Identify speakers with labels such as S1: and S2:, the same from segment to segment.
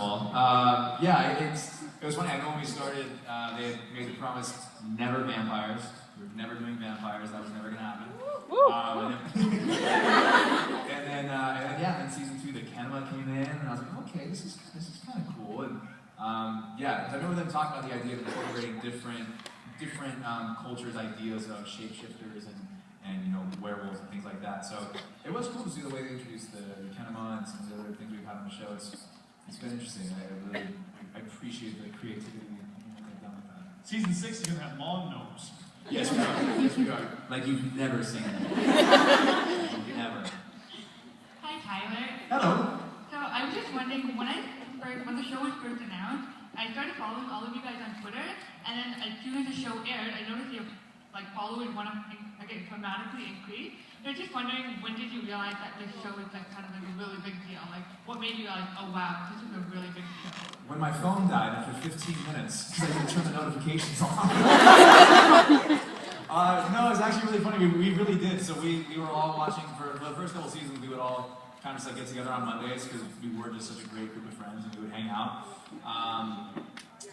S1: of all. Yeah, it was funny. I know when we started, they had made the promise, never vampires. We were never doing vampires. That was never going to happen. And then season 2, the Kenema came in, and I was like, okay, this is kind of cool. And yeah, I remember them talking about the idea of incorporating different cultures' ideas of shapeshifters and you know, werewolves and things like that. So it was cool to see the way they introduced the Kenema and some of the other things we've had on the show. It's been interesting. I appreciate the creativity and what they've done with that.
S2: Season 6 is gonna have long gnomes.
S1: Yes, we are. Yes, we are. Like you've never seen it. Never.
S3: Hi, Tyler.
S1: Hello.
S3: So I was just wondering, when the show was first announced, I started following all of you guys on Twitter, and then as soon as the show aired, I noticed your followers went up dramatically increased. So I was just wondering, when did you realize that this show was kind of a really big deal? Like, what made you realize, oh wow, this is a really big show?
S1: When my phone died after 15 minutes, because I didn't turn the notifications on. No, it was actually really funny. We really did. So we were all watching for the first couple seasons. We would all kind of just get together on Mondays because we were just such a great group of friends, and we would hang out.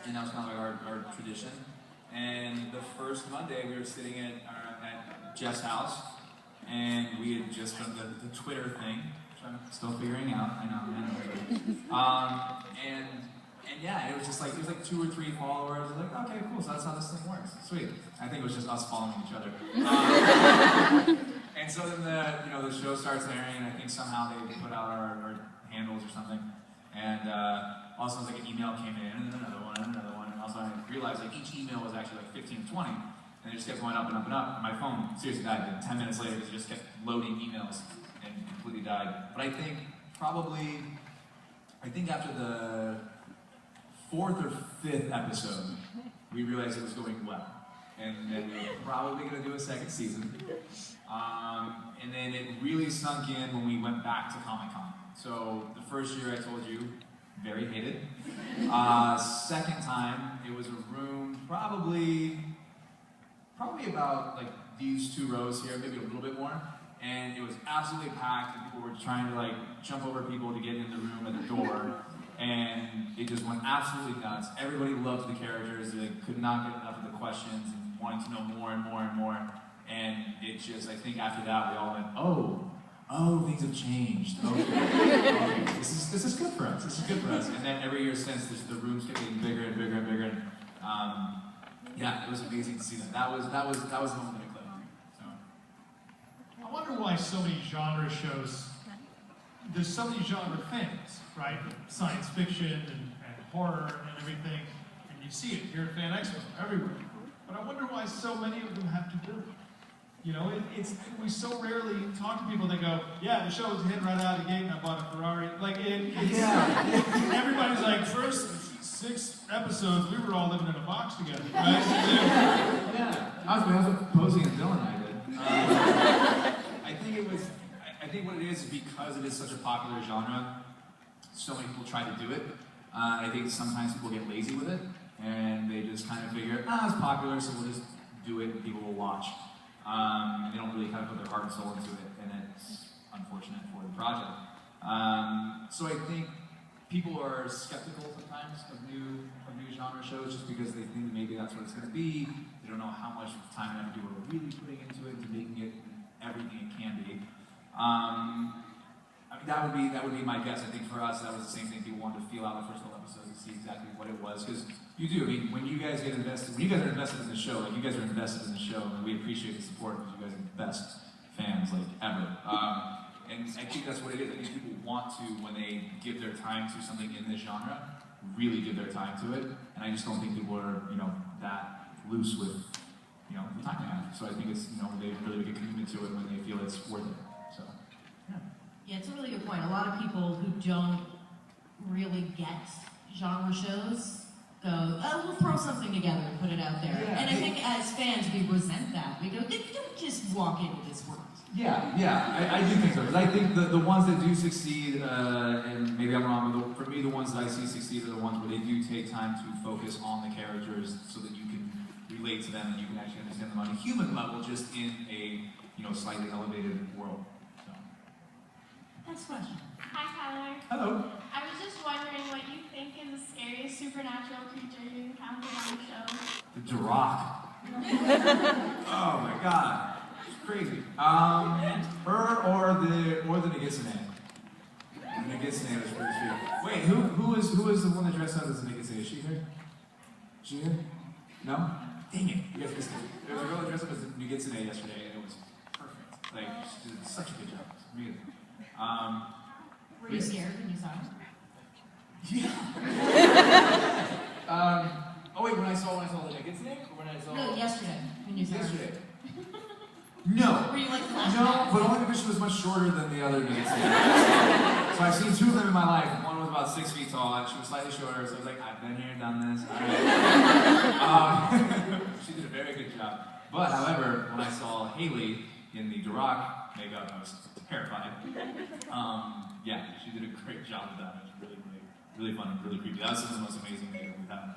S1: And that was kind of like our tradition. And the first Monday, we were sitting at Jeff's house, and we had just done the Twitter thing, which I'm still figuring out. I know. And yeah, it was just like 2 or 3 followers. Like, okay, cool. So that's how this thing works. Sweet. I think it was just us following each other. And so then the show starts airing, and I think somehow they put out our handles or something. And also like an email came in, and then another one, and another one. And also I realized like each email was actually like 15 to 20. And it just kept going up and up and up. And my phone seriously died. And 10 minutes later, it just kept loading emails and completely died. But I think after the 4th or 5th episode, we realized it was going well. And then we were probably going to do a second season. And then it really sunk in when we went back to Comic-Con. So the first year, I told you, very hated. Second time, it was a room probably about like these 2 rows here, maybe a little bit more. And it was absolutely packed, and people were trying to like jump over people to get in the room at the door. And it just went absolutely nuts. Everybody loved the characters. They could not get enough of the questions and wanting to know more and more and more. And it just, I think after that, we all went, oh, things have changed. Okay. This is good for us. This is good for us. And then every year since, the rooms kept getting bigger and bigger and bigger. And yeah, it was amazing to see that. That was the moment that it clicked. So.
S2: I wonder why so many genre shows, there's so many genre things, right? Science fiction and horror and everything. And you see it here at FanExpo, everywhere. But I wonder why so many of them have to do it. You know, we so rarely talk to people that go, yeah, the show was a hit right out of the gate and I bought a Ferrari. Like, everybody's like, first 6 episodes, we were all living in a box together, right?
S1: Yeah, I was posing as Dylan and I did. I think what it is because it is such a popular genre, so many people try to do it. I think sometimes people get lazy with it, and they just kind of figure, it's popular, so we'll just do it and people will watch. And they don't really kind of put their heart and soul into it, and it's unfortunate for the project. So I think people are skeptical sometimes of new genre shows just because they think maybe that's what it's going to be. They don't know how much time and effort people are really putting into it to making it everything it can be. I mean, that would be my guess. I think for us, that was the same thing. People wanted to feel out the first couple episodes and see exactly what it was, because you do. I mean, when you guys are invested in the show, like you guys are invested in the show, and we appreciate the support because you guys are the best fans like ever. And I think that's what it is. I think people want to, when they give their time to something in this genre, really give their time to it. And I just don't think people are, that loose with, the time they have. So I think it's, they really make a commitment to it when they feel it's worth it. So, yeah.
S4: Yeah, it's a really good point. A lot of people who don't really get genre shows go, we'll throw something together and put it out there.
S1: Yeah,
S4: and I think as fans, we resent that. We go, you don't just walk into this world.
S1: Yeah, I do think so. Because I think the ones that do succeed, and maybe I'm wrong, but for me, the ones that I see succeed are the ones where they do take time to focus on the characters so that you can relate to them and you can actually understand them on a human level, just in a slightly elevated world.
S4: Next question.
S5: Hi, Tyler.
S1: Hello.
S5: I was just wondering what you think supernatural creature you encountered on the show?
S1: The Duroc. Oh my god. It's crazy. Her or the Nagitsune. The Nagitsune was pretty sweet. Wait, who was the one that dressed up as the Nagitsune? Is she here? Is she here? No? Dang it. You guys missed it. There was a girl that dressed up as the Nagitsune yesterday, and it was perfect. Like, she did such a good job. It's amazing.
S4: Were you scared when you saw it?
S1: Yeah. Oh wait, when I saw the Nagitsune? Or when I saw...
S4: No, yesterday when you saw it.
S1: Yesterday. No.
S4: Were you like flashing?
S1: No, but only because she was much shorter than the other Nagitsune. So I've seen two of them in my life. One was about 6 feet tall, and she was slightly shorter, so I was like, I've been here, done this. All right. She did a very good job. But, however, when I saw Haley in the Duroc makeup, I was terrified. Yeah, she did a great job with that. It was really, really, really fun and really creepy. That was some of the most amazing makeup we've had